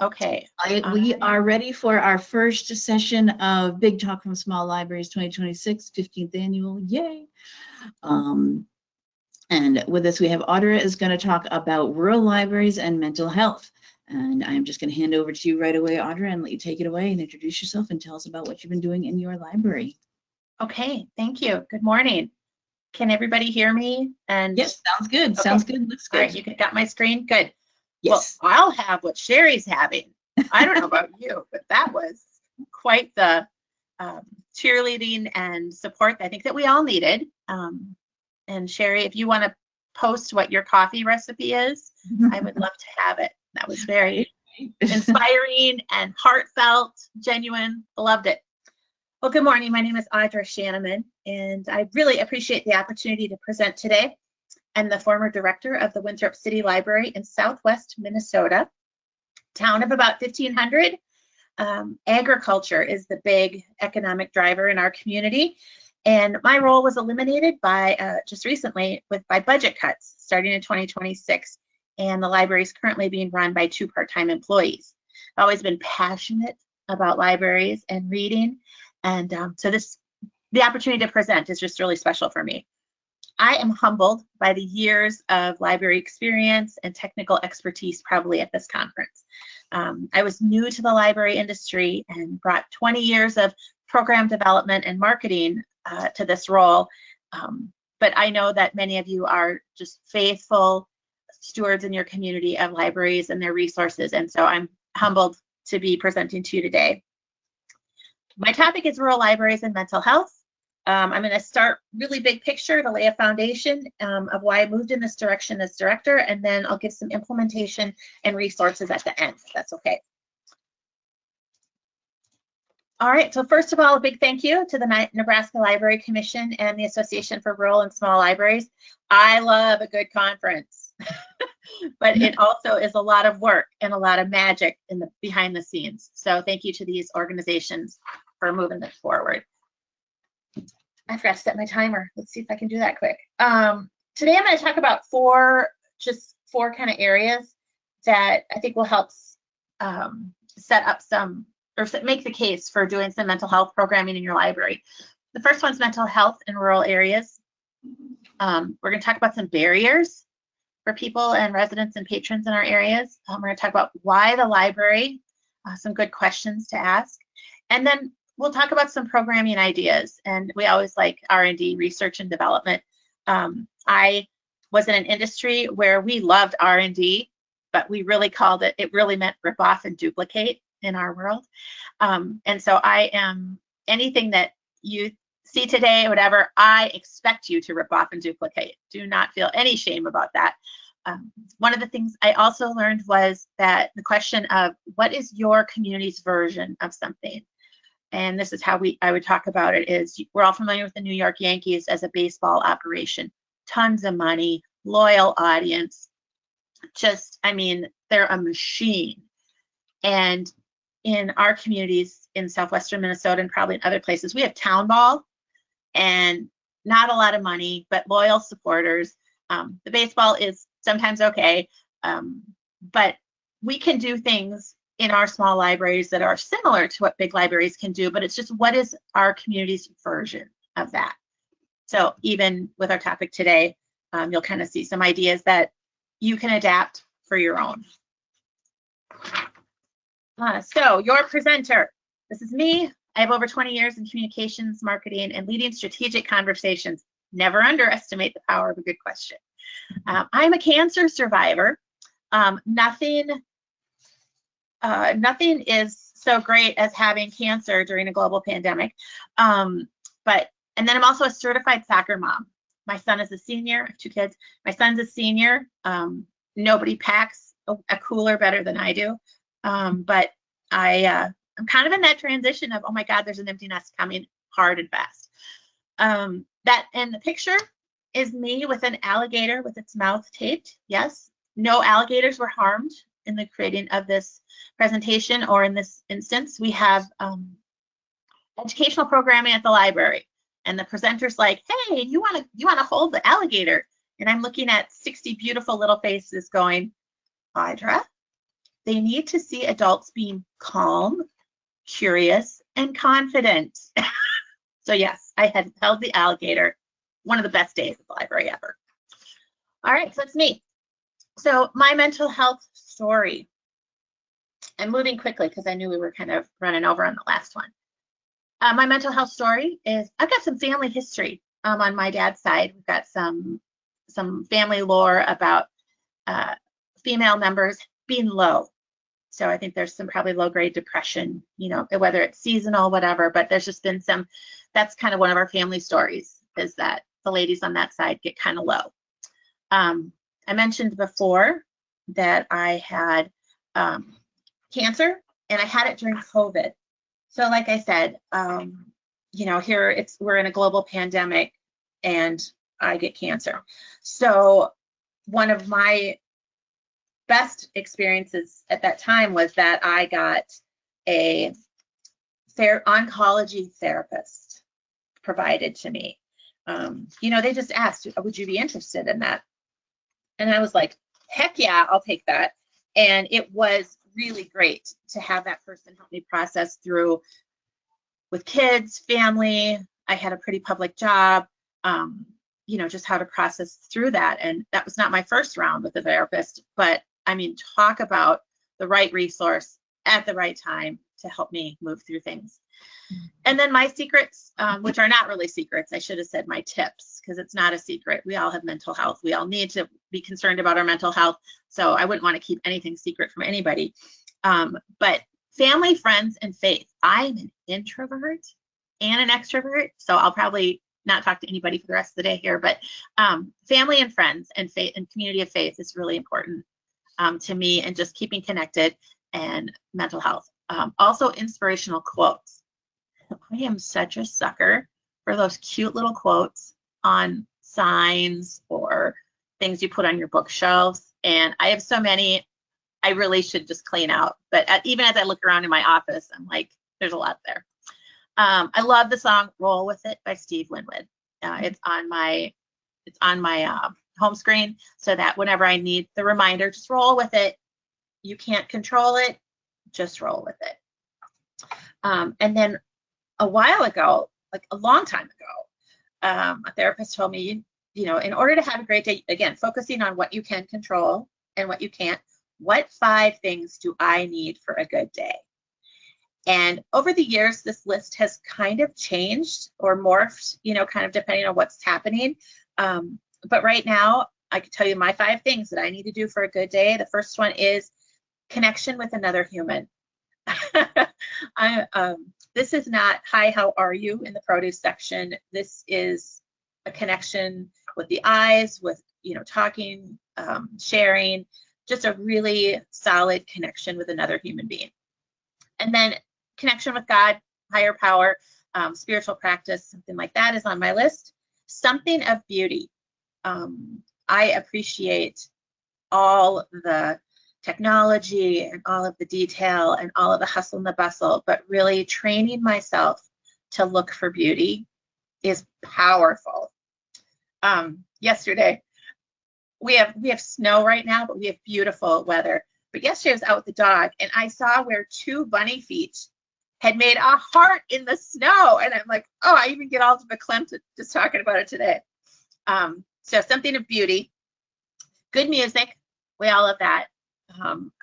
Okay. We are ready for our first session of Big Talk from Small Libraries 2026, 15th annual. Yay! And with us, we have Audra is going to talk about rural libraries and mental health. And I'm just going to hand over to you right away, Audra, and let you take it away and introduce yourself and tell us about what you've been doing in your library. Okay, thank you. Good morning. Can everybody hear me? And yes, sounds good. Okay. Sounds good. Looks good. All right, you got my screen? Good. Yes. Well, I'll have what Sherry's having. I don't know about you, but that was quite the cheerleading and support I think that we all needed. And Sherry, if you want to post what your coffee recipe is, I would love to have it. That was very inspiring and heartfelt, genuine. Loved it. Well, good morning. My name is Audra Shaneman, and I really appreciate the opportunity to present today. I'm the former director of the Winthrop City Library in Southwest Minnesota, town of about 1,500. Agriculture is the big economic driver in our community, and my role was eliminated by just recently by budget cuts starting in 2026, and the library is currently being run by 2 part-time employees. I've always been passionate about libraries and reading, and so the opportunity to present is just really special for me. I am humbled by the years of library experience and technical expertise probably at this conference. I was new to the library industry and brought 20 years of program development and marketing to this role. But I know that many of you are just faithful stewards in your community of libraries and their resources. And so I'm humbled to be presenting to you today. My topic is rural libraries and mental health. I'm going to start really big picture to lay a foundation of why I moved in this direction as director, and then I'll give some implementation and resources at the end, if that's okay. All right, so first of all, a big thank you to the Nebraska Library Commission and the Association for Rural and Small Libraries. I love a good conference, but it also is a lot of work and a lot of magic behind the scenes. So thank you to these organizations for moving this forward. I forgot to set my timer. Let's see if I can do that quick. Today I'm going to talk about four kind of areas that I think will help set up make the case for doing some mental health programming in your library. The first one's mental health in rural areas. We're going to talk about some barriers for people and residents and patrons in our areas. We're going to talk about why the library, some good questions to ask, and then we'll talk about some programming ideas, and we always like R&D, research and development. I was in an industry where we loved R&D, but we really called it really meant rip off and duplicate in our world. And so I am, anything that you see today, whatever, I expect you to rip off and duplicate. Do not feel any shame about that. One of the things I also learned was that the question of what is your community's version of something? And this is how I would talk about it, is we're all familiar with the New York Yankees as a baseball operation. Tons of money, loyal audience. Just, I mean, they're a machine. And in our communities in southwestern Minnesota and probably in other places, we have town ball and not a lot of money, but loyal supporters. The baseball is sometimes okay, but we can do things in our small libraries that are similar to what big libraries can do, but it's just what is our community's version of that. So even with our topic today, you'll kind of see some ideas that you can adapt for your own. So your presenter, this is me. I have over 20 years in communications, marketing, and leading strategic conversations. Never underestimate the power of a good question. I'm a cancer survivor. Nothing is so great as having cancer during a global pandemic. And then I'm also a certified soccer mom. My son is a senior. I have 2 kids. My son's a senior. Nobody packs a cooler better than I do. But I'm kind of in that transition of, oh my God, there's an empty nest coming hard and fast. That in the picture is me with an alligator with its mouth taped. Yes, no alligators were harmed in the creating of this presentation, or in this instance. We have educational programming at the library, and the presenter's like, hey, you want to hold the alligator? And I'm looking at 60 beautiful little faces going, Audra, they need to see adults being calm, curious, and confident. So yes, I had held the alligator, one of the best days at the library ever. All right, so it's me. So my mental health story. I'm moving quickly because I knew we were kind of running over on the last one. My mental health story is, I've got some family history on my dad's side. We've got some family lore about female members being low. So I think there's some probably low-grade depression, you know, whether it's seasonal, whatever, but there's just been some, that's kind of one of our family stories, is that the ladies on that side get kind of low. I mentioned before that I had cancer, and I had it during COVID. So like I said, you know, here we're in a global pandemic and I get cancer. So one of my best experiences at that time was that I got a oncology therapist provided to me. You know, they just asked, would you be interested in that? And I was like, heck yeah, I'll take that. And it was really great to have that person help me process through with kids, family. I had a pretty public job, you know, just how to process through that. And that was not my first round with a therapist, but I mean, talk about the right resource at the right time to help me move through things. And then my secrets, which are not really secrets, I should have said my tips, because it's not a secret. We all have mental health. We all need to be concerned about our mental health. So I wouldn't want to keep anything secret from anybody. But family, friends, and faith. I'm an introvert and an extrovert, so I'll probably not talk to anybody for the rest of the day here, but family and friends and faith and community of faith is really important to me, and just keeping connected and mental health. Also inspirational quotes. I am such a sucker for those cute little quotes on signs or things you put on your bookshelves. And I have so many, I really should just clean out. But even as I look around in my office, I'm like, there's a lot there. I love the song "Roll With It" by Steve Winwood. It's on my home screen, so that whenever I need the reminder, just roll with it. You can't control it, just roll with it. And then a while ago, like a long time ago, a therapist told me, you know, in order to have a great day, again, focusing on what you can control and what you can't, what 5 things do I need for a good day? And over the years, this list has kind of changed or morphed, you know, kind of depending on what's happening. But right now, I can tell you my 5 things that I need to do for a good day. The first one is connection with another human. This is not, hi, how are you, in the produce section. This is a connection with the eyes, with, you know, talking, sharing, just a really solid connection with another human being. And then connection with God, higher power, spiritual practice, something like that is on my list. Something of beauty. I appreciate all the technology and all of the detail and all of the hustle and the bustle, but really training myself to look for beauty is powerful. Yesterday, we have snow right now, but we have beautiful weather. But yesterday I was out with the dog and I saw where 2 bunny feet had made a heart in the snow. And I'm like, oh, I even get all verklempt just talking about it today. So something of beauty, good music. We all love that.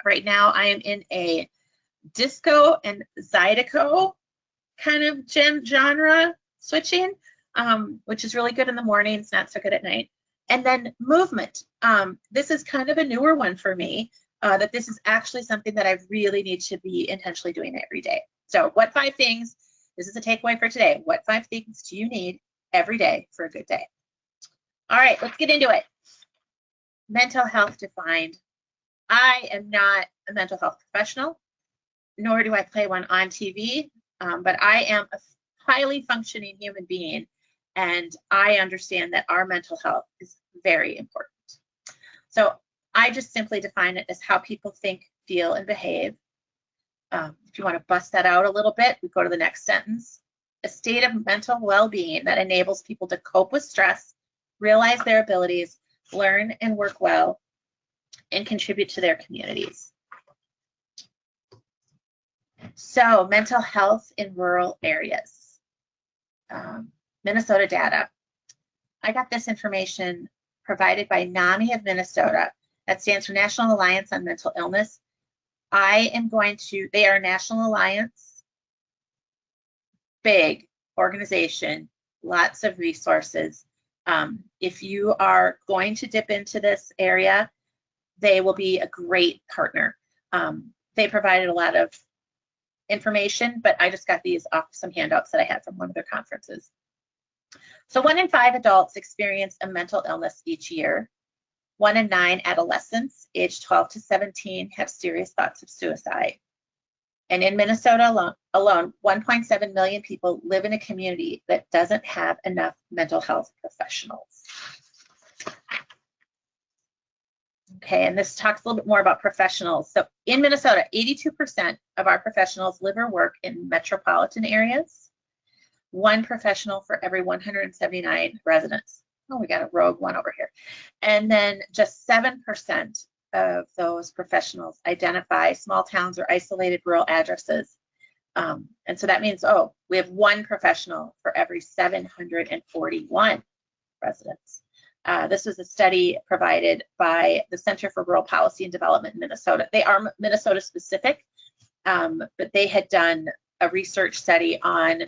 Right now I am in a disco and zydeco kind of genre switching, which is really good in the mornings, not so good at night. And then movement. This is kind of a newer one for me, that this is actually something that I really need to be intentionally doing every day. So what 5 things, this is a takeaway for today. What 5 things do you need every day for a good day? All right, let's get into it. Mental health defined. I am not a mental health professional, nor do I play one on TV, but I am a highly functioning human being, and I understand that our mental health is very important. So I just simply define it as how people think, feel, and behave. If you want to bust that out a little bit, we go to the next sentence. A state of mental well-being that enables people to cope with stress, realize their abilities, learn and work well, and contribute to their communities. So mental health in rural areas. Minnesota data. I got this information provided by NAMI of Minnesota. That stands for National Alliance on Mental Illness. They are a national alliance, big organization, lots of resources. If you are going to dip into this area, they will be a great partner. They provided a lot of information, but I just got these off some handouts that I had from one of their conferences. So 1 in 5 adults experience a mental illness each year. 1 in 9 adolescents aged 12 to 17 have serious thoughts of suicide. And in Minnesota alone, 1.7 million people live in a community that doesn't have enough mental health professionals. Okay, and this talks a little bit more about professionals. So in Minnesota, 82% of our professionals live or work in metropolitan areas. 1 professional for every 179 residents. Oh, we got a rogue one over here. And then just 7% of those professionals identify small towns or isolated rural addresses. And so that means, we have 1 professional for every 741 residents. This was a study provided by the Center for Rural Policy and Development in Minnesota. They are Minnesota specific, but they had done a research study on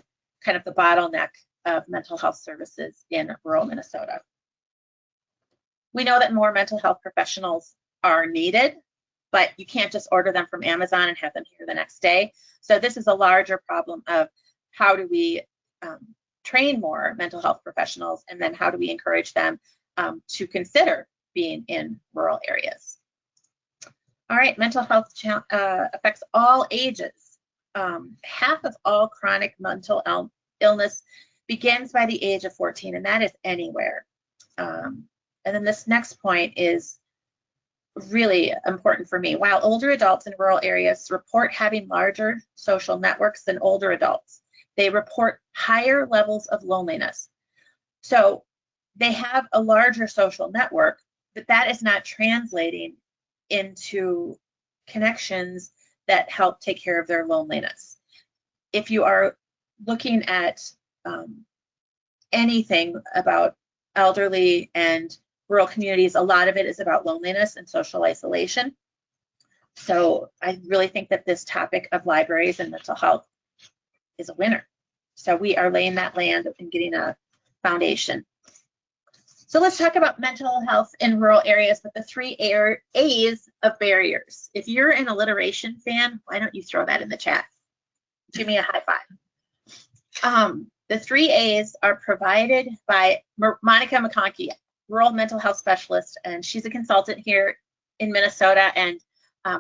kind of the bottleneck of mental health services in rural Minnesota. We know that more mental health professionals are needed, but you can't just order them from Amazon and have them here the next day. So this is a larger problem of how do we train more mental health professionals, and then how do we encourage them to consider being in rural areas. All right, mental health affects all ages. Half of all chronic mental illness begins by the age of 14, and that is anywhere. And then this next point is really important for me. While older adults in rural areas report having larger social networks than older adults, they report higher levels of loneliness. So they have a larger social network, but that is not translating into connections that help take care of their loneliness. If you are looking at anything about elderly and rural communities, a lot of it is about loneliness and social isolation. So I really think that this topic of libraries and mental health is a winner. So we are laying that land and getting a foundation. So let's talk about mental health in rural areas with the 3 A's of barriers. If you're an alliteration fan, why don't you throw that in the chat? Give me a high five. The 3 A's are provided by Monica McConkey, rural mental health specialist, and she's a consultant here in Minnesota, and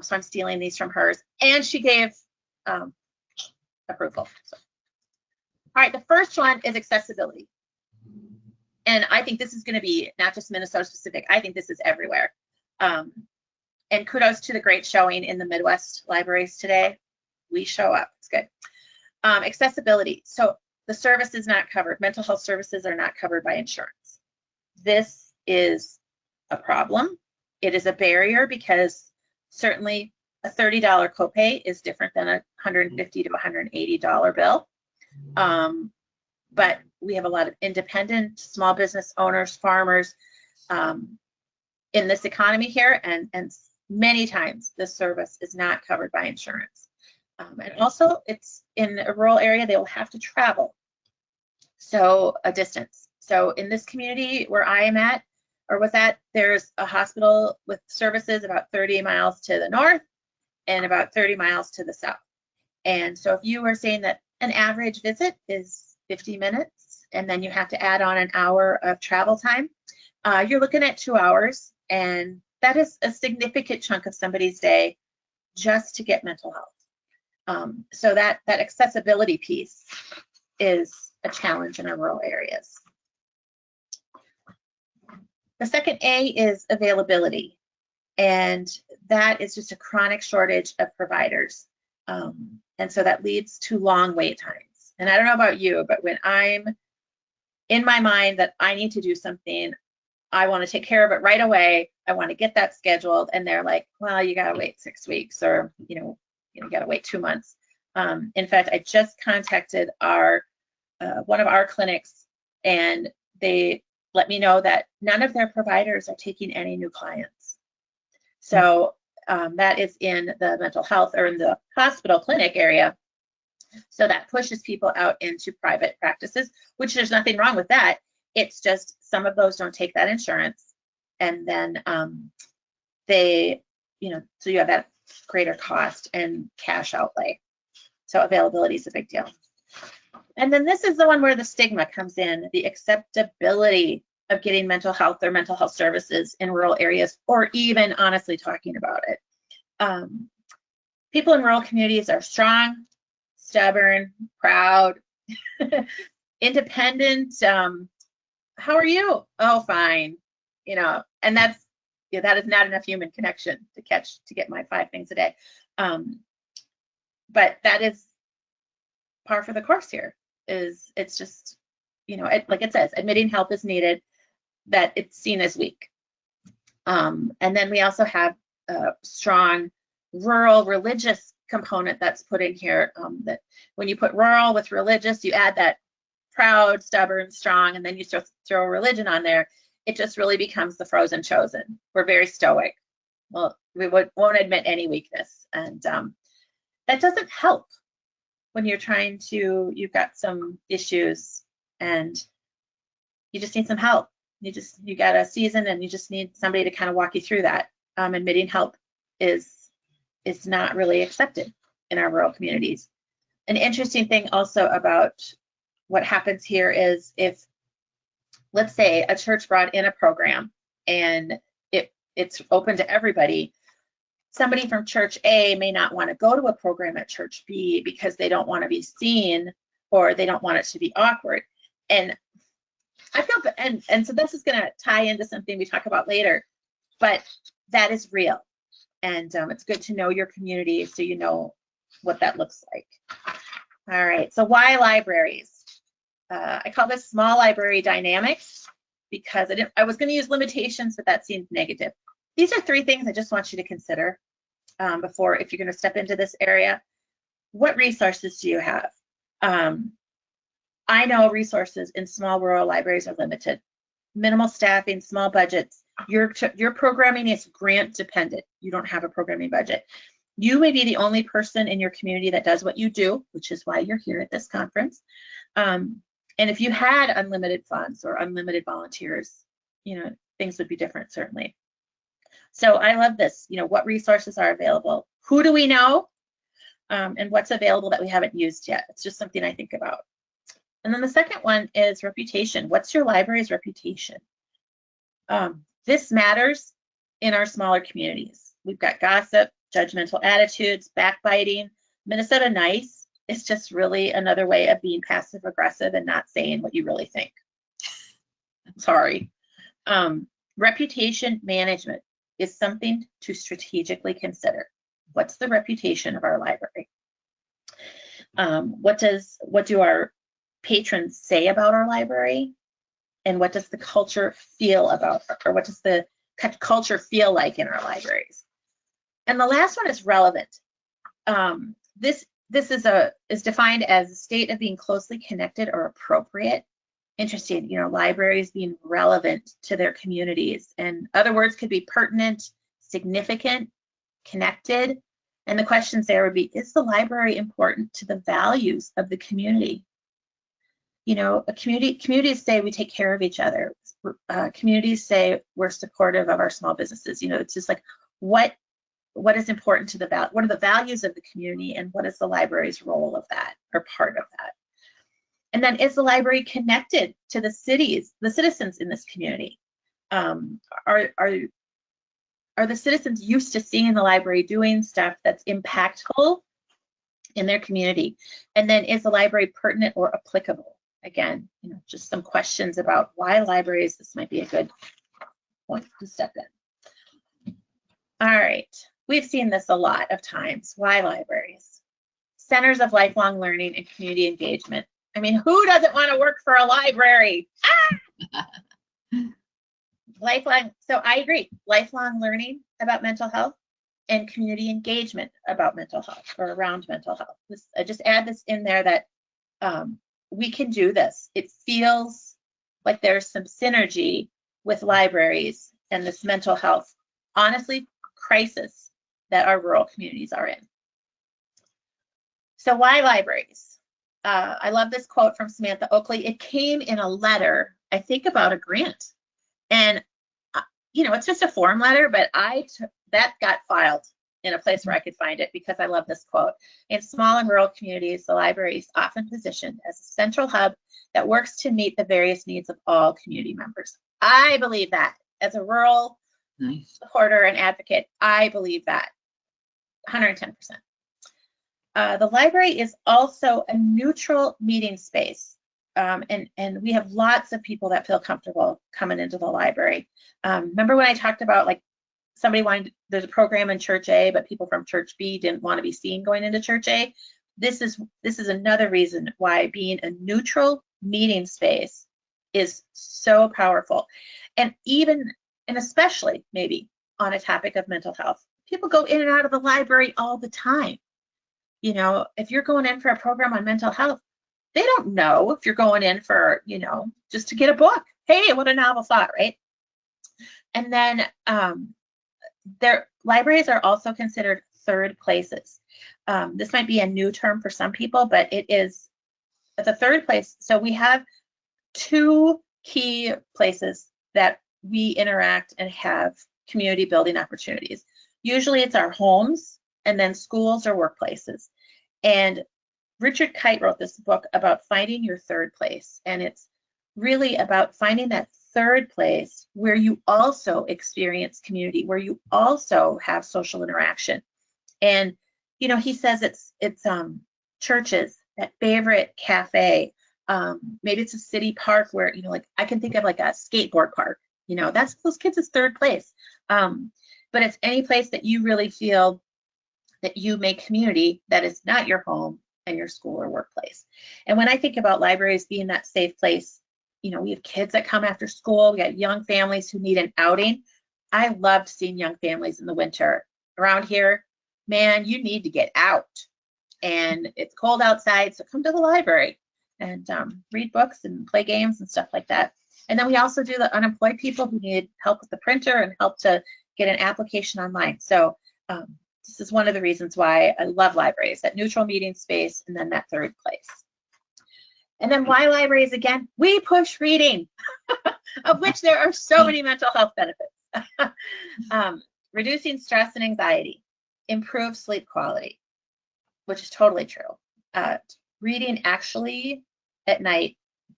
so I'm stealing these from hers, and she gave approval. So. All right, the first one is accessibility. And I think this is going to be not just Minnesota specific. I think this is everywhere. And kudos to the great showing in the Midwest libraries today. We show up. It's good. Accessibility. So the service is not covered. Mental health services are not covered by insurance. This is a problem. It is a barrier because certainly a $30 copay is different than a $150 to $180 bill. But we have a lot of independent small business owners, farmers in this economy here, and many times this service is not covered by insurance. And also, it's in a rural area, they will have to travel, so a distance. So in this community where I am at, or was at, there's a hospital with services about 30 miles to the north and about 30 miles to the south. And so if you were saying that an average visit is 50 minutes, and then you have to add on an hour of travel time, you're looking at 2 hours, and that is a significant chunk of somebody's day just to get mental health. So that accessibility piece is a challenge in our rural areas. The second A is availability, and that is just a chronic shortage of providers. And so that leads to long wait times. And I don't know about you, but when I'm in my mind that I need to do something, I want to take care of it right away. I want to get that scheduled, and they're like, well, you got to wait 6 weeks, or you got to wait 2 months. In fact, I just contacted our one of our clinics, and they let me know that none of their providers are taking any new clients. So that is in the mental health or in the hospital clinic area. So that pushes people out into private practices, which there's nothing wrong with that. It's just some of those don't take that insurance. And then they, so you have that greater cost and cash outlay. So availability is a big deal. And then this is the one where the stigma comes in, the acceptability of getting mental health or mental health services in rural areas, or even honestly talking about it. People in rural communities are strong, stubborn, proud, independent. How are you? Oh, fine. And that is not enough human connection to get my 5 things a day. But that is par for the course here. It's just, like it says, admitting help is needed, that it's seen as weak. And then we also have a strong rural religious component that's put in here, that when you put rural with religious, you add that proud, stubborn, strong, and then you throw religion on there, it just really becomes the frozen chosen. We're very stoic. Well, we won't admit any weakness. And that doesn't help when you're you've got some issues and you just need some help. You got a season and you just need somebody to kind of walk you through that. Admitting help is not really accepted in our rural communities. An interesting thing also about what happens here is if, let's say, a church brought in a program and it's open to everybody, somebody from church A may not want to go to a program at church B because they don't want to be seen or they don't want it to be awkward. And I feel, and so this is going to tie into something we talk about later, but that is real. And it's good to know your community so you know what that looks like. All right, so why libraries? I call this small library dynamics because I was going to use limitations, but that seemed negative. These are 3 things I just want you to consider before, if you're going to step into this area. What resources do you have? I know resources in small rural libraries are limited. Minimal staffing, small budgets. Your programming is grant dependent. You don't have a programming budget. You may be the only person in your community that does what you do, which is why you're here at this conference. And if you had unlimited funds or unlimited volunteers, things would be different, certainly. So I love this, what resources are available? Who do we know? And what's available that we haven't used yet? It's just something I think about. And then the second one is reputation. What's your library's reputation? This matters in our smaller communities. We've got gossip, judgmental attitudes, backbiting. Minnesota Nice is just really another way of being passive aggressive and not saying what you really think. Sorry. Reputation management is something to strategically consider. What's the reputation of our library? What do our patrons say about our library? And what does the culture feel about, or what does the culture feel like in our libraries? And the last one is relevant. This is defined as a state of being closely connected or appropriate. Interesting, libraries being relevant to their communities. And other words could be pertinent, significant, connected. And the questions there would be, is the library important to the values of the community? Communities say we take care of each other. Communities say we're supportive of our small businesses. It's just like, what is important to what are the values of the community, and what is the library's role of that, or part of that? And then, is the library connected to the citizens in this community? Are the citizens used to seeing the library doing stuff that's impactful in their community? And then, is the library pertinent or applicable? Again, just some questions about why libraries. This might be a good point to step in. All right, we've seen this a lot of times. Why libraries? Centers of lifelong learning and community engagement. I mean, who doesn't want to work for a library? Lifelong, so I agree. Lifelong learning about mental health. and community engagement about mental health or around mental health. I just add this in there that we can do this. It feels like there's some synergy with libraries and this mental health, honestly, crisis that our rural communities are in. So why libraries? I love this quote from Samantha Oakley. It came in a letter, I think, about a grant. And, it's just a form letter, but that got filed in a place where I could find it because I love this quote. In small and rural communities, the library is often positioned as a central hub that works to meet the various needs of all community members. I believe that. As a rural supporter and advocate, I believe that 110%. The library is also a neutral meeting space. And we have lots of people that feel comfortable coming into the library. Remember when I talked about like there's a program in Church A, but people from Church B didn't want to be seen going into Church A. This is another reason why being a neutral meeting space is so powerful. And especially maybe on a topic of mental health, people go in and out of the library all the time. If you're going in for a program on mental health, they don't know if you're going in for, just to get a book. Hey, what a novel thought, right? And then their libraries are also considered third places. This might be a new term for some people, but it's a third place. So we have two key places that we interact and have community building opportunities. Usually it's our homes and then schools or workplaces. And Richard Kite wrote this book about finding your third place. And it's really about finding that third place where you also experience community, where you also have social interaction. And, he says it's churches, that favorite cafe, maybe it's a city park where, like I can think of like a skateboard park, that's those kids' third place. But it's any place that you really feel that you make community that is not your home and your school or workplace. And when I think about libraries being that safe place, we have kids that come after school. We got young families who need an outing. I loved seeing young families in the winter. Around here, man, you need to get out. And it's cold outside, so come to the library and read books and play games and stuff like that. And then we also do the unemployed people who need help with the printer and help to get an application online. So this is one of the reasons why I love libraries, that neutral meeting space, and then that third place. And then why libraries again? We push reading, of which there are so many mental health benefits. Reducing stress and anxiety, improve sleep quality, which is totally true. Reading actually at night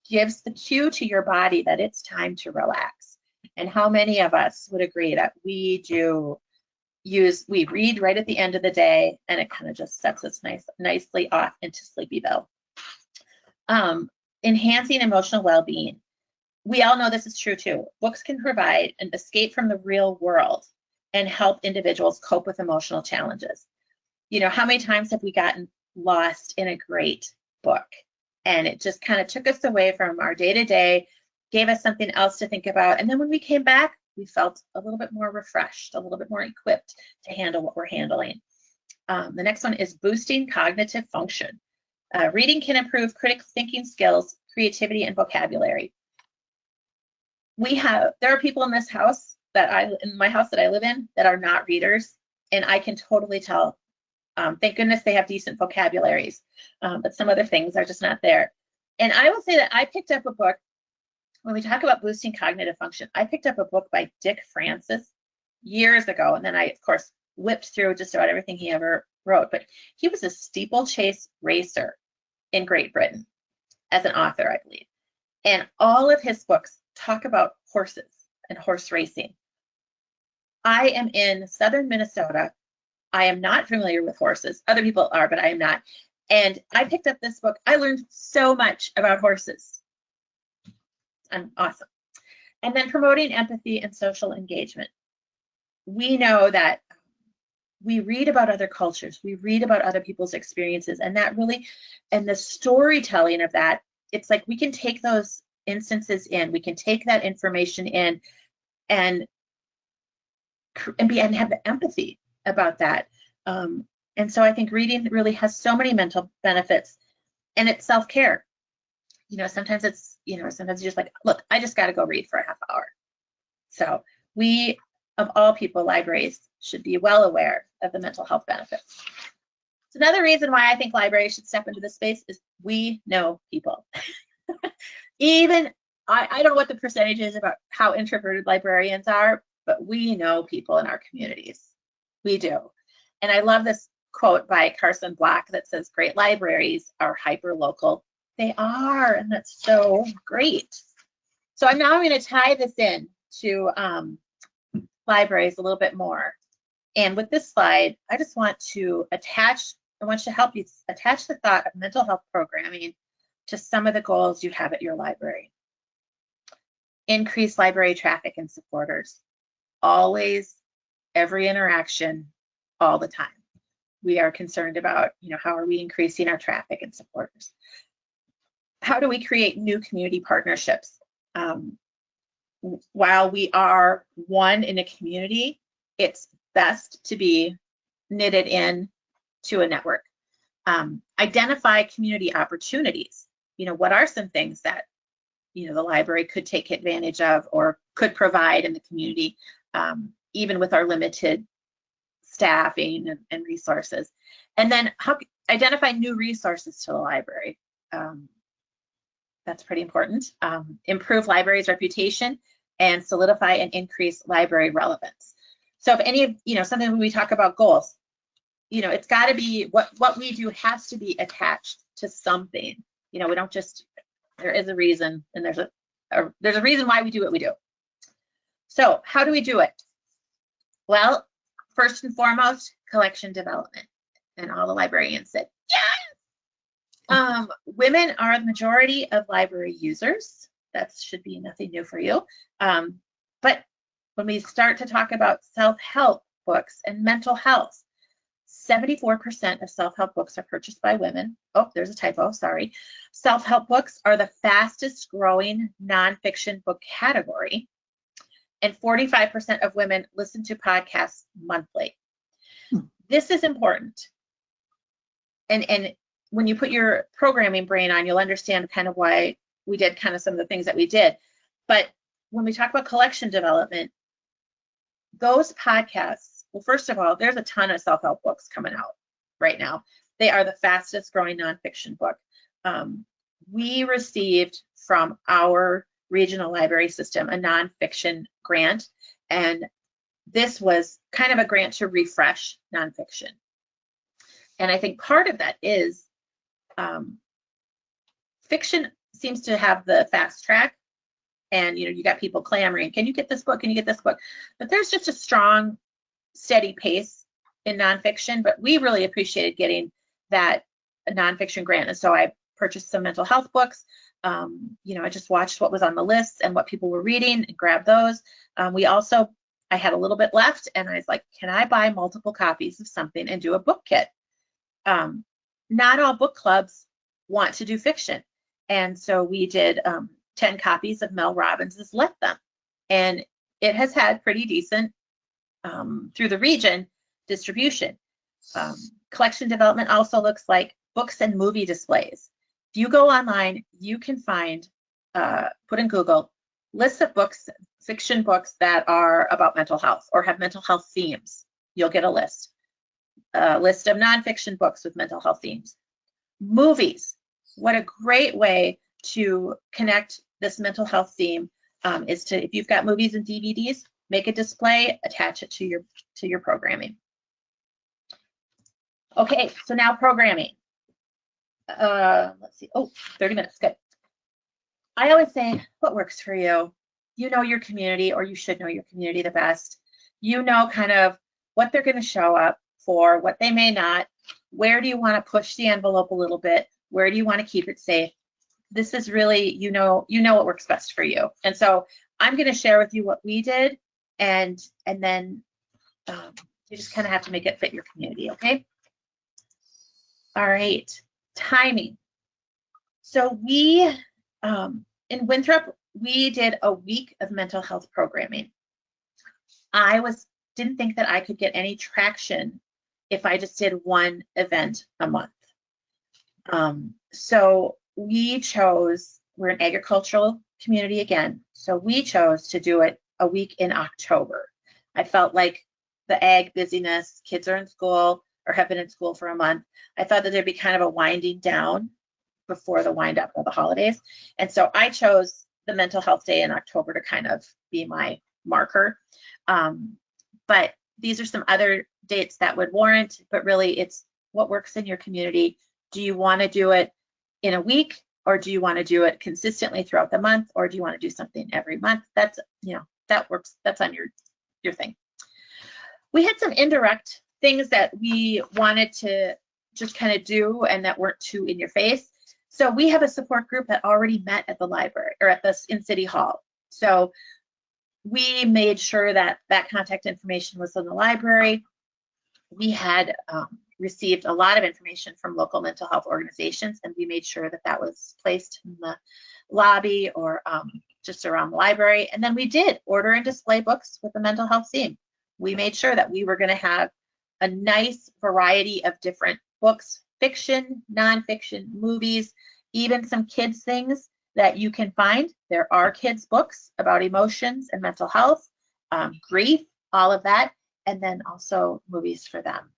gives the cue to your body that it's time to relax. And how many of us would agree that we read right at the end of the day, and it kind of just sets us nicely off into Sleepyville. Enhancing emotional well-being. We all know this is true too. Books can provide an escape from the real world and help individuals cope with emotional challenges. How many times have we gotten lost in a great book and it just kind of took us away from our day-to-day, gave us something else to think about, and then when we came back, we felt a little bit more refreshed, a little bit more equipped to handle what we're handling. The next one is boosting cognitive function. Reading can improve critical thinking skills, creativity, and vocabulary. There are people in this house in my house that I live in that are not readers, and I can totally tell. Thank goodness they have decent vocabularies, but some other things are just not there. And I will say that I picked up a book, when we talk about boosting cognitive function, I picked up a book by Dick Francis years ago, and then I, of course, whipped through just about everything he ever wrote. But he was a steeplechase racer in Great Britain as an author, I believe. And all of his books talk about horses and horse racing. I am in southern Minnesota. I am not familiar with horses. Other people are, but I am not. And I picked up this book. I learned so much about horses. Awesome. And then promoting empathy and social engagement. We know that we read about other cultures, we read about other people's experiences, and the storytelling of that, it's like we can take those instances in, we can take that information in and have the empathy about that. And so I think reading really has so many mental benefits, and it's self-care. Sometimes it's, sometimes you're just like, look, I just got to go read for a half hour. So we, of all people, libraries should be well aware of the mental health benefits. So another reason why I think libraries should step into this space is we know people. Even, I don't know what the percentage is about how introverted librarians are, but we know people in our communities. We do. And I love this quote by Carson Block that says, great libraries are hyper-local. They are, and that's so great. So I'm now going to tie this in to libraries a little bit more. And with this slide, I just want to help you attach the thought of mental health programming to some of the goals you have at your library. Increase library traffic and supporters. Always, every interaction, all the time. We are concerned about, how are we increasing our traffic and supporters? How do we create new community partnerships? While we are one in a community, it's best to be knitted in to a network. Identify community opportunities. What are some things that, the library could take advantage of or could provide in the community, even with our limited staffing and resources. And then identify new resources to the library. That's pretty important. Improve library's reputation and solidify and increase library relevance. So if any of, something when we talk about goals, it's got to be what we do has to be attached to something. We don't just, there is a reason, and there's a reason why we do what we do. So how do we do it? Well, first and foremost, collection development. And all the librarians said, yes! Women are the majority of library users. That should be nothing new for you. But when we start to talk about self-help books and mental health, 74% of self-help books are purchased by women. Oh, there's a typo, sorry. Self-help books are the fastest growing nonfiction book category. And 45% of women listen to podcasts monthly. This is important. And when you put your programming brain on, you'll understand kind of why we did kind of some of the things that we did. But when we talk about collection development, those podcasts, well, first of all, there's a ton of self-help books coming out right now. They are the fastest growing nonfiction book. We received from our regional library system a nonfiction grant, and this was kind of a grant to refresh nonfiction. And I think part of that is fiction seems to have the fast track, and you got people clamoring, can you get this book, can you get this book? But there's just a strong, steady pace in nonfiction. But we really appreciated getting that nonfiction grant, and so I purchased some mental health books. I just watched what was on the list and what people were reading and grabbed those. I had a little bit left, and I was like, can I buy multiple copies of something and do a book kit? Not all book clubs want to do fiction. And so we did 10 copies of Mel Robbins' Let Them. And it has had pretty decent, through the region, distribution. Collection development also looks like books and movie displays. If you go online, you can find, put in Google, lists of books, fiction books that are about mental health or have mental health themes. You'll get a list of nonfiction books with mental health themes. Movies, what a great way to connect this mental health theme is to, if you've got movies and DVDs, make a display, attach it to your programming. Okay, so now programming. Let's see, 30 minutes, good. I always say, what works for you? You know your community, or you should know your community the best. You know kind of what they're going to show up for, what they may not. Where do you want to push the envelope a little bit? Where do you want to keep it safe? This is really, you know what works best for you. And so I'm going to share with you what we did, and then you just kind of have to make it fit your community, okay? All right, timing. So we, in Winthrop, we did a week of mental health programming. I was didn't think that I could get any traction if I just did one event a month. So we chose, we're an agricultural community again, so we chose to do it a week in October. I felt like the ag busyness, kids are in school or have been in school for a month. I thought that there'd be kind of a winding down before the wind up of the holidays. And so I chose the mental health day in October to kind of be my marker. But these are some other dates that would warrant, but really it's what works in your community. Do you want to do it in a week, or do you want to do it consistently throughout the month, or do you want to do something every month? That's, you know, that works. That's on your thing. We had some indirect things that we wanted to just kind of do and that weren't too in your face. So we have a support group that already met at the library or at this in City Hall. So we made sure that that contact information was in the library. We had received a lot of information from local mental health organizations, and we made sure that that was placed in the lobby or just around the library. And then we did order and display books with the mental health theme. We made sure that we were going to have a nice variety of different books, fiction, nonfiction, movies, even some kids things that you can find. There are kids books about emotions and mental health, grief, all of that, and then also movies for them.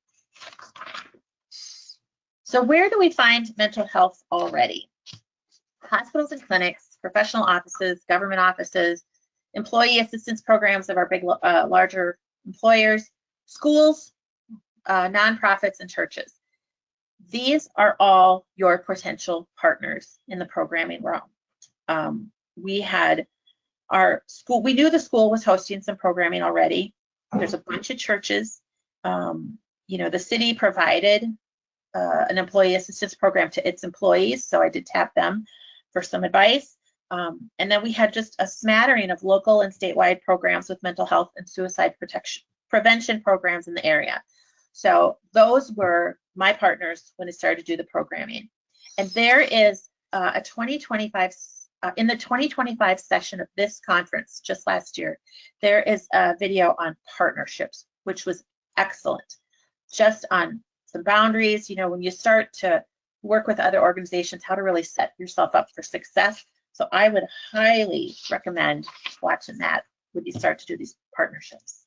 So where do we find mental health already? Hospitals and clinics, professional offices, government offices, employee assistance programs of our big, larger employers, schools, nonprofits, and churches. These are all your potential partners in the programming realm. We had our school, we knew the school was hosting some programming already. There's a bunch of churches. You know, the city provided an employee assistance program to its employees, so I did tap them for some advice. And then we had just a smattering of local and statewide programs with mental health and suicide prevention programs in the area. So those were my partners when I started to do the programming. And there is a 2025, in the 2025 session of this conference just last year, there is a video on partnerships, which was excellent. Just on some boundaries, you know, when you start to work with other organizations, how to really set yourself up for success. So I would highly recommend watching that when you start to do these partnerships.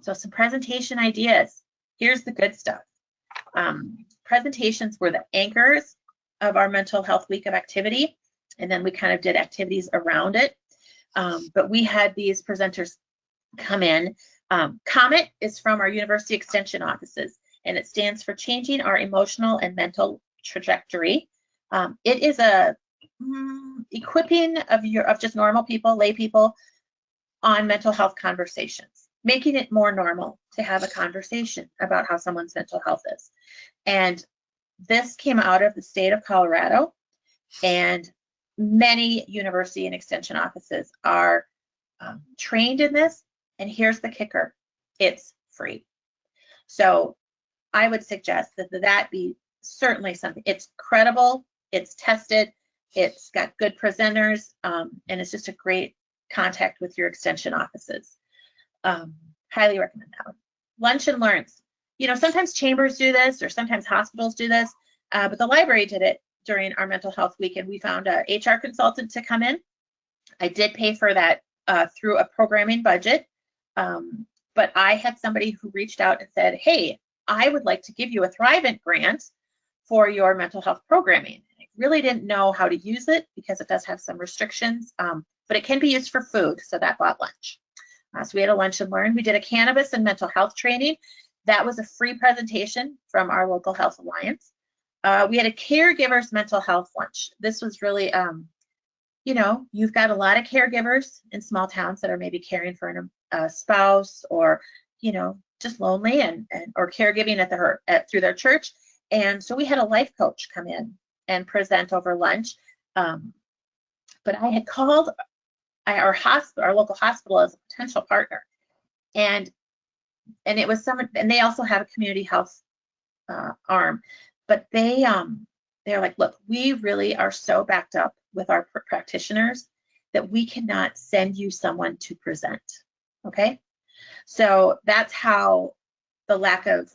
So some presentation ideas. Here's the good stuff. Presentations were the anchors of our mental health week of activity, and then we kind of did activities around it. But we had these presenters come in. COMET is from our University Extension offices, and it stands for Changing Our Emotional and Mental Trajectory. It is a equipping of just normal people, lay people, on mental health conversations, making it more normal to have a conversation about how someone's mental health is. And this came out of the state of Colorado, and many university and extension offices are trained in this. And here's the kicker, it's free. So I would suggest that that be certainly something. It's credible, it's tested, it's got good presenters, and it's just a great contact with your extension offices. Highly recommend that one. Lunch and learns. You know, sometimes chambers do this, or sometimes hospitals do this, but the library did it during our mental health week, and we found a HR consultant to come in. I did pay for that through a programming budget, but I had somebody who reached out and said, hey, I would like to give you a Thrivent grant for your mental health programming. I really didn't know how to use it because it does have some restrictions, but it can be used for food, so that bought lunch. So we had a lunch and learn. We did a cannabis and mental health training. That was a free presentation from our local health alliance. We had a caregivers mental health lunch. This was really, you know, you've got a lot of caregivers in small towns that are maybe caring for a spouse, or, you know, just lonely or caregiving through their church. And so we had a life coach come in and present over lunch. But I had called our local hospital as a potential partner, and it was someone, and they also have a community health arm, but they're like, look, we really are so backed up with our practitioners that we cannot send you someone to present. Okay, So that's how the lack of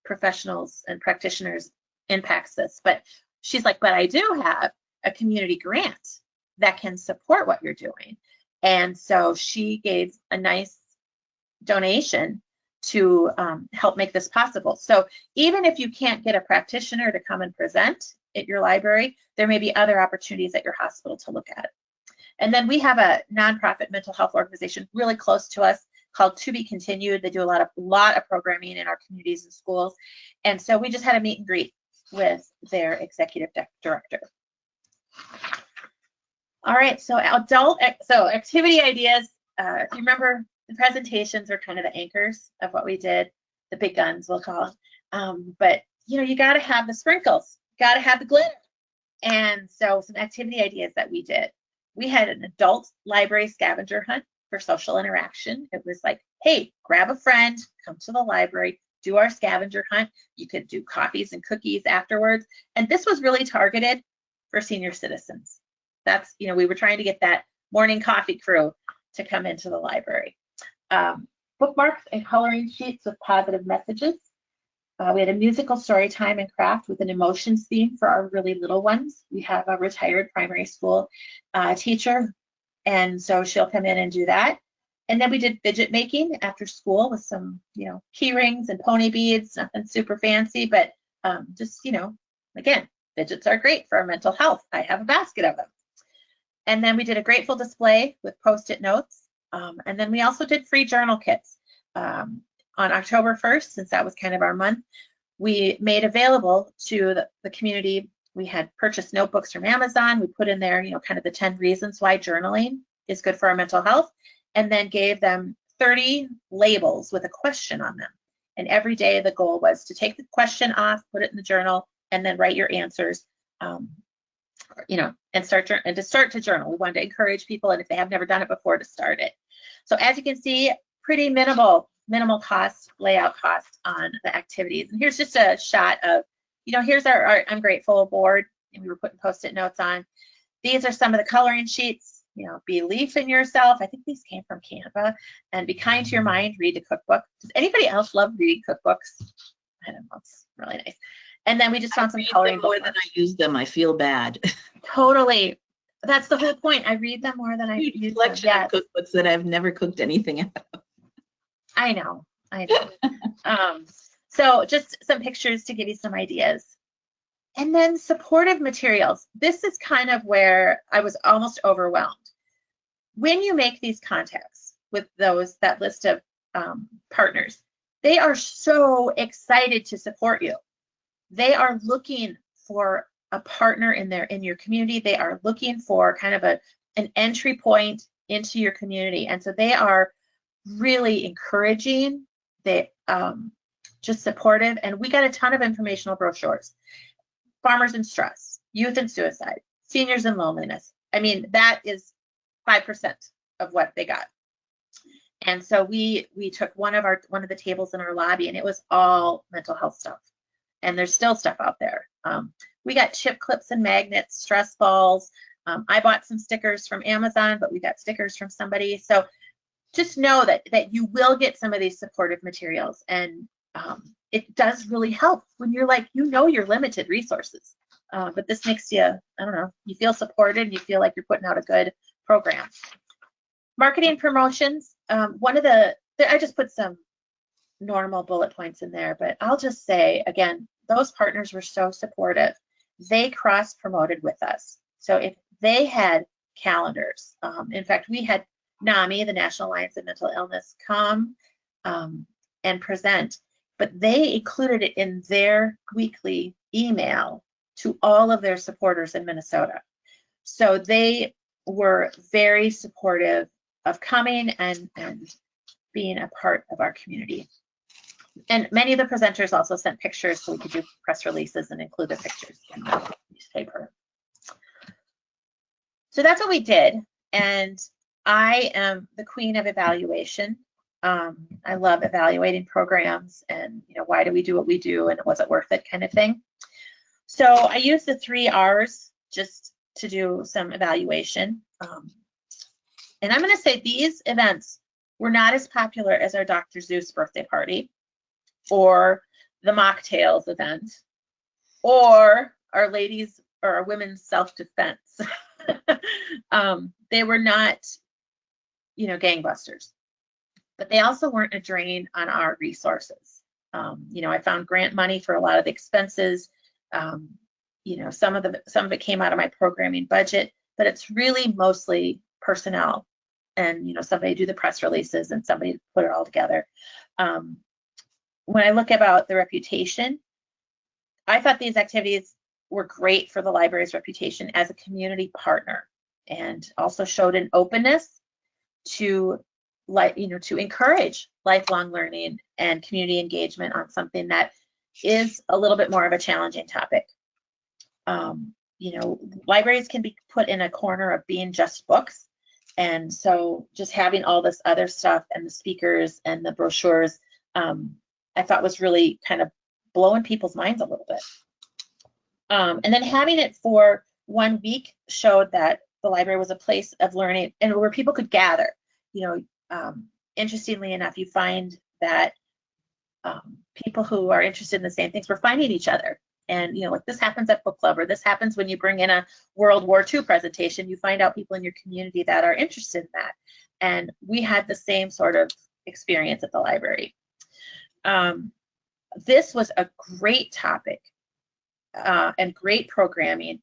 professionals and practitioners impacts this. But she's like, but I do have a community grant that can support what you're doing. And so she gave a nice donation to help make this possible. So even if you can't get a practitioner to come and present at your library, there may be other opportunities at your hospital to look at it. And then we have a nonprofit mental health organization really close to us called To Be Continued. They do a lot of programming in our communities and schools. And so we just had a meet and greet with their executive director. All right, so activity ideas. You remember the presentations are kind of the anchors of what we did, the big guns we'll call them. But you got to have the sprinkles, got to have the glitter. And so some activity ideas that we did. We had an adult library scavenger hunt for social interaction. It was like, hey, grab a friend, come to the library, do our scavenger hunt. You could do coffees and cookies afterwards. And this was really targeted for senior citizens. That's, we were trying to get that morning coffee crew to come into the library. Bookmarks and coloring sheets with positive messages. We had a musical story time and craft with an emotions theme for our really little ones. We have a retired primary school teacher, and so she'll come in and do that. And then we did fidget making after school with some, key rings and pony beads, nothing super fancy, but just, again, fidgets are great for our mental health. I have a basket of them. And then we did a grateful display with Post-it notes. And then we also did free journal kits. On October 1st, since that was kind of our month, we made available to the community. We had purchased notebooks from Amazon. We put in there, kind of the 10 reasons why journaling is good for our mental health, and then gave them 30 labels with a question on them. And every day the goal was to take the question off, put it in the journal, and then write your answers, and start to journal. We wanted to encourage people, and if they have never done it before, to start it. So as you can see, pretty minimal cost, layout cost on the activities. And here's just a shot of, here's our I'm grateful board, and we were putting Post-it notes on. These are some of the coloring sheets. Belief in yourself. I think these came from Canva. And be kind to your mind, read the cookbook. Does anybody else love reading cookbooks? I don't know, it's really nice. And then we just found some coloring more than I use them. I feel bad. Totally. That's the whole point. I read them more than I use them. Yes. Of cookbooks that I've never cooked anything out of. I know. So just some pictures to give you some ideas. And then supportive materials. This is kind of where I was almost overwhelmed. When you make these contacts with that list of partners, they are so excited to support you. They are looking for a partner in your community. They are looking for kind of an entry point into your community. And so they are really encouraging, they just supportive. And we got a ton of informational brochures. Farmers in stress, youth and suicide, seniors in loneliness. I mean, that is 5% of what they got. And so we took one of the tables in our lobby, and it was all mental health stuff. And there's still stuff out there. We got chip clips and magnets, stress balls. I bought some stickers from Amazon, but we got stickers from somebody. So just know that you will get some of these supportive materials, and it does really help when you're like, your limited resources. But this makes you, I don't know, you feel supported, and you feel like you're putting out a good program. Marketing promotions. I just put some normal bullet points in there, but I'll just say, again, those partners were so supportive. They cross-promoted with us. So if they had calendars, in fact, we had NAMI, the National Alliance of Mental Illness, come and present, but they included it in their weekly email to all of their supporters in Minnesota. So they were very supportive of coming and being a part of our community. And many of the presenters also sent pictures, so we could do press releases and include the pictures in the newspaper. So that's what we did. And I am the queen of evaluation. I love evaluating programs and, why do we do what we do, and was it worth it, kind of thing. So I use the 3 R's just to do some evaluation. And I'm going to say these events were not as popular as our Dr. Zeus birthday party, or the mocktails event, or our ladies or our women's self-defense. They were not, you know, gangbusters, but they also weren't a drain on our resources. You know, I found grant money for a lot of the expenses. You know, some of it came out of my programming budget, but it's really mostly personnel, and, you know, somebody do the press releases and somebody put it all together. When I look about the reputation, I thought these activities were great for the library's reputation as a community partner, and also showed an openness to, you know, to encourage lifelong learning and community engagement on something that is a little bit more of a challenging topic. You know, libraries can be put in a corner of being just books, and so just having all this other stuff and the speakers and the brochures, I thought was really kind of blowing people's minds a little bit. And then having it for 1 week showed that the library was a place of learning and where people could gather. You know, interestingly enough, you find that people who are interested in the same things were finding each other. And, you know, like this happens at book club, or this happens when you bring in a World War II presentation, you find out people in your community that are interested in that. And we had the same sort of experience at the library. This was a great topic and great programming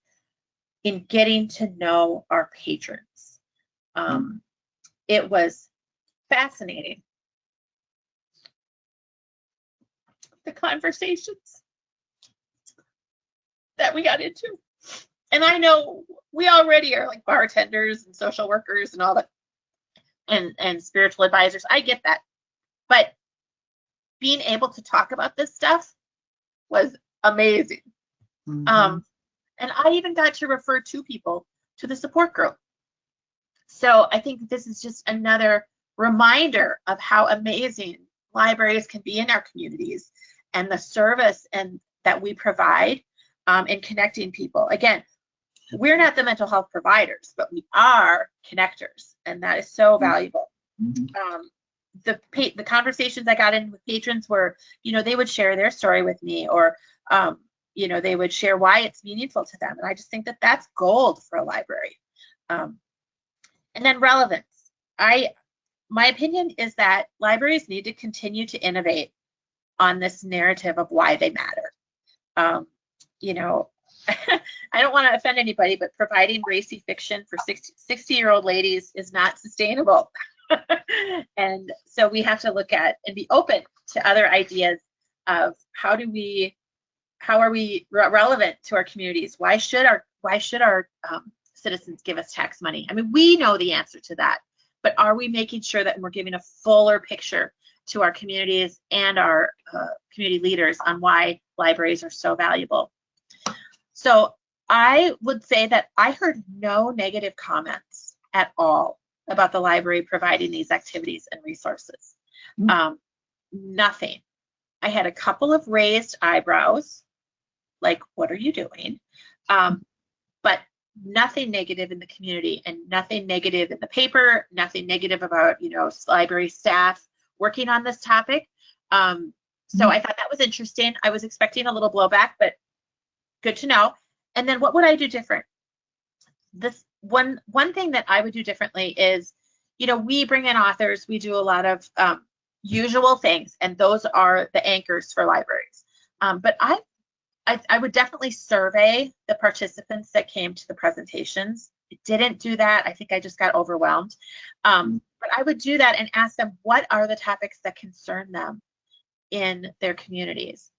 in getting to know our patrons. It was fascinating. The conversations that we got into. And I know we already are like bartenders and social workers and all that, and spiritual advisors. I get that. But being able to talk about this stuff was amazing. And I even got to refer 2 people to the support group. So I think this is just another reminder of how amazing libraries can be in our communities, and the service and that we provide in connecting people. Again, we're not the mental health providers, but we are connectors, and that is so valuable. The conversations I got in with patrons were, you know, they would share their story with me, or you know, they would share why it's meaningful to them, and I just think that that's gold for a library. And then relevance. My opinion is that libraries need to continue to innovate on this narrative of why they matter. You know, I don't want to offend anybody, but providing racy fiction for 60-year-old ladies is not sustainable. And so we have to look at and be open to other ideas of how are we relevant to our communities? Why should our citizens give us tax money? I mean, we know the answer to that, but are we making sure that we're giving a fuller picture to our communities and our community leaders on why libraries are so valuable? So I would say that I heard no negative comments at all about the library providing these activities and resources. Nothing. I had a couple of raised eyebrows, like, what are you doing? But nothing negative in the community, and nothing negative in the paper, nothing negative about, you know, library staff working on this topic. So I thought that was interesting. I was expecting a little blowback, but good to know. And then what would I do different? This one thing that I would do differently is, you know, we bring in authors, we do a lot of usual things, and those are the anchors for libraries. But I would definitely survey the participants that came to the presentations. I didn't do that. I think I just got overwhelmed. But I would do that and ask them, what are the topics that concern them in their communities?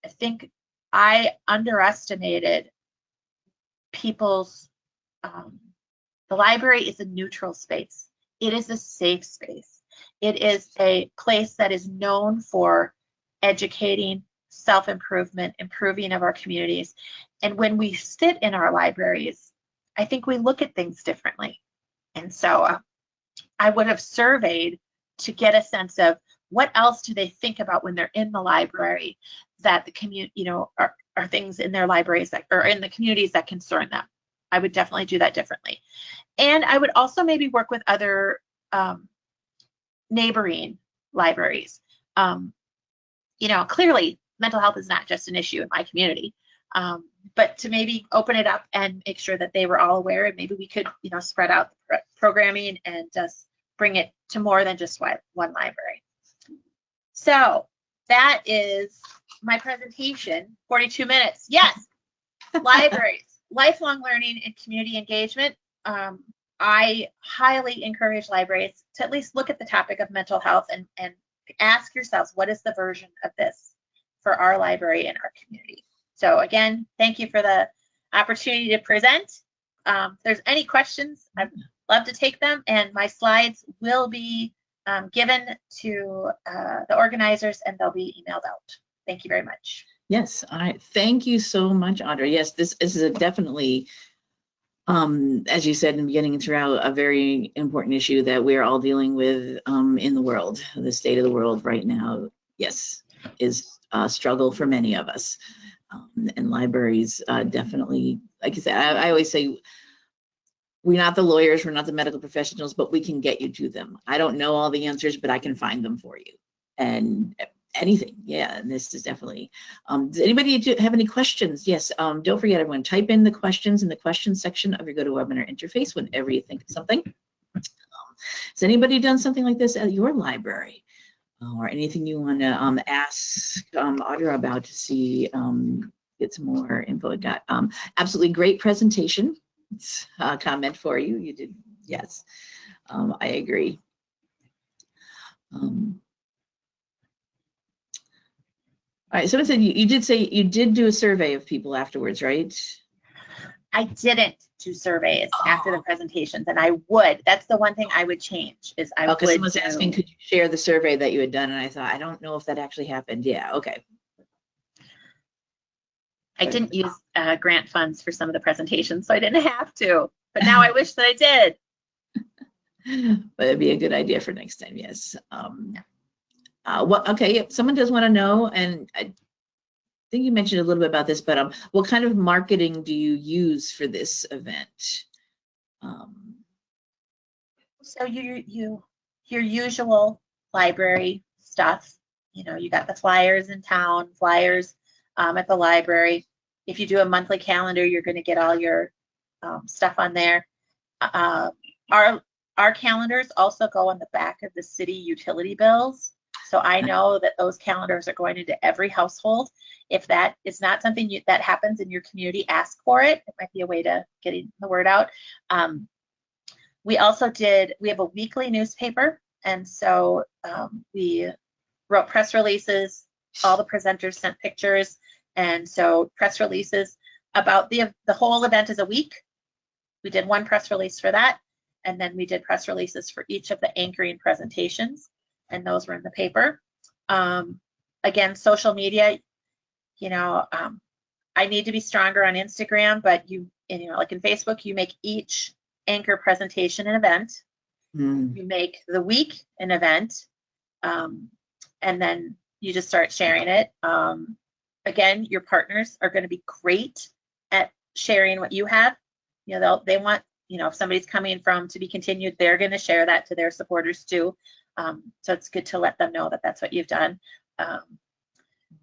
I think I underestimated people's, the library is a neutral space. It is a safe space. It is a place that is known for educating, self-improvement, improving of our communities. And when we sit in our libraries, I think we look at things differently. And so I would have surveyed to get a sense of what else do they think about when they're in the library that the community, you know, are things in their libraries that are in the communities that concern them. I would definitely do that differently. And I would also maybe work with other neighboring libraries. You know, clearly mental health is not just an issue in my community, but to maybe open it up and make sure that they were all aware, and maybe we could, you know, spread out the programming and just bring it to more than just one library. So that is my presentation, 42 minutes. Yes, libraries, lifelong learning and community engagement. I highly encourage libraries to at least look at the topic of mental health and ask yourselves, what is the version of this for our library and our community? So again, thank you for the opportunity to present. If there's any questions, I'd love to take them, and my slides will be given to the organizers, and they'll be emailed out. Thank you very much. Yes, thank you so much, Audra. Yes, this is definitely, as you said in the beginning, throughout, a very important issue that we're all dealing with in the world. The state of the world right now, yes, is a struggle for many of us. And libraries definitely, like I said, I always say, we're not the lawyers, we're not the medical professionals, but we can get you to them. I don't know all the answers, but I can find them for you. And anything, yeah, and this is definitely, does anybody have any questions? Yes, don't forget, everyone, type in the questions in the questions section of your GoToWebinar interface whenever you think of something. Has anybody done something like this at your library? Or anything you want to ask Audra about to see, get some more info? Got absolutely great presentation. Comment for you. You did, yes. I agree. All right, someone said you did say you did do a survey of people afterwards, right? I didn't do surveys after the presentations, and I would. That's the one thing I would change, is I would. Someone's asking, could you share the survey that you had done? And I thought, I don't know if that actually happened. Yeah, okay. I didn't use grant funds for some of the presentations, so I didn't have to. But now I wish that I did. But it'd be a good idea for next time, yes. Okay, if someone does want to know, and I think you mentioned a little bit about this, but what kind of marketing do you use for this event? So your usual library stuff. You know, you got the flyers in town, flyers at the library. If you do a monthly calendar, you're going to get all your stuff on there. Our calendars also go on the back of the city utility bills. So I know that those calendars are going into every household. If that is not something that happens in your community, ask for it. It might be a way to getting the word out. We also we have a weekly newspaper. And so we wrote press releases. All the presenters sent pictures. And so press releases about the whole event is a week. We did one press release for that. And then we did press releases for each of the anchoring presentations. And those were in the paper. Again, social media, you know, I need to be stronger on Instagram, but you know, like in Facebook, you make each anchor presentation an event. You make the week an event, and then you just start sharing it. Again, your partners are going to be great at sharing what you have. You know, they want, you know, if somebody's coming from to be continued, they're going to share that to their supporters too. So it's good to let them know that that's what you've done.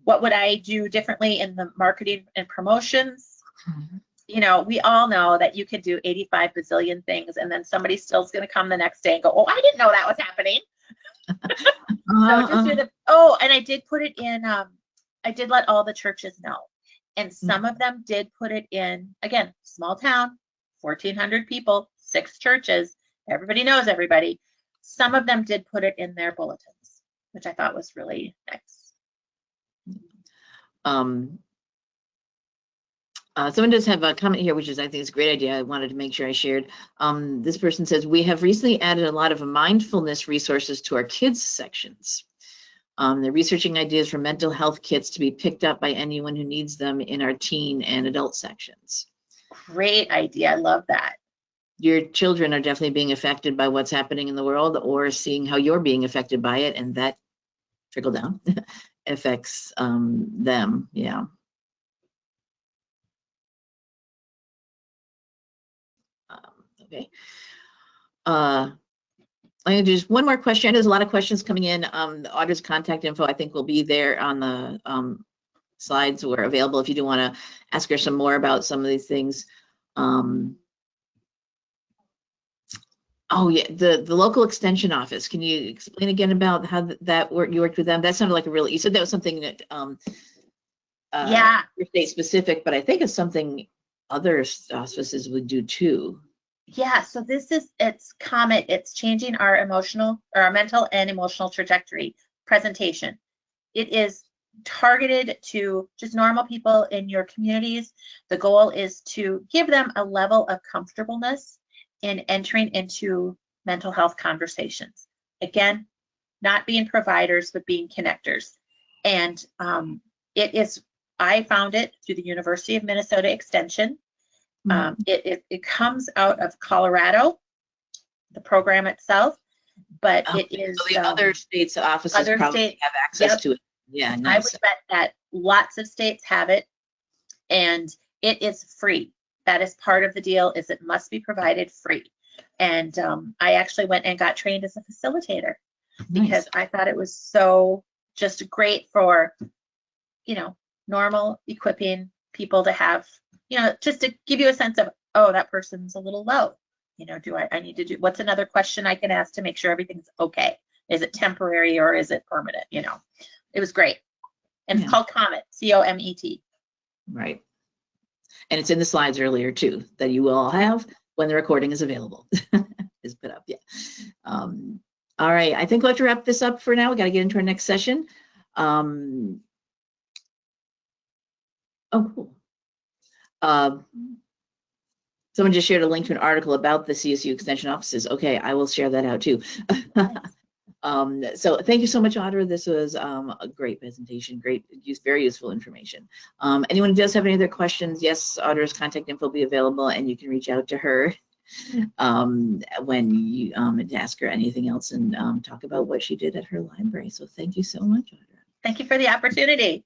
What would I do differently in the marketing and promotions? You know, we all know that you can do 85 bazillion things, and then somebody still is going to come the next day and go, oh, I didn't know that was happening. So just do and I did put it in, I did let all the churches know. And some of them did put it in, again, small town, 1,400 people, 6 churches, everybody knows everybody. Some of them did put it in their bulletins, which I thought was really nice. Someone does have a comment here, which is, I think, is a great idea. I wanted to make sure I shared. This person says, we have recently added a lot of mindfulness resources to our kids sections. They're researching ideas for mental health kits to be picked up by anyone who needs them in our teen and adult sections. Great idea. I love that. Your children are definitely being affected by what's happening in the world, or seeing how you're being affected by it, and that trickle down affects them. Yeah. Okay. I have just one more question. There's a lot of questions coming in. Audra's contact info, I think, will be there on the slides or available if you do want to ask her some more about some of these things. Oh yeah, the local extension office. Can you explain again about how that worked? You worked with them. That sounded like a really. You said that was something that Yeah. your state specific, but I think it's something other offices would do too. Yeah, so it's COMET. It's changing our our mental and emotional trajectory presentation. It is targeted to just normal people in your communities. The goal is to give them a level of comfortableness in entering into mental health conversations. Again, not being providers, but being connectors. And I found it through the University of Minnesota Extension. It comes out of Colorado, the program itself, but it is so the other states' offices probably have access to it. Yeah, nice. I would bet that lots of states have it, and it is free. That is part of the deal. Is it must be provided free. And I actually went and got trained as a facilitator because I thought it was so just great for, normal equipping people to have, just to give you a sense of, oh, that person's a little low. I need to do, what's another question I can ask to make sure everything's okay? Is it temporary or is it permanent? It was great. And it's called COMET, COMET. Right. And it's in the slides earlier too, that you will all have when the recording is available. Is put up, yeah. All right, I think we'll have to wrap this up for now. We got to get into our next session. Oh, cool. Someone just shared a link to an article about the CSU extension offices. Okay, I will share that out too. So thank you so much, Audra. This was a great presentation, very useful information. Anyone who does have any other questions, yes, Audra's contact info will be available and you can reach out to her when you ask her anything else and talk about what she did at her library. So thank you so much, Audra. Thank you for the opportunity.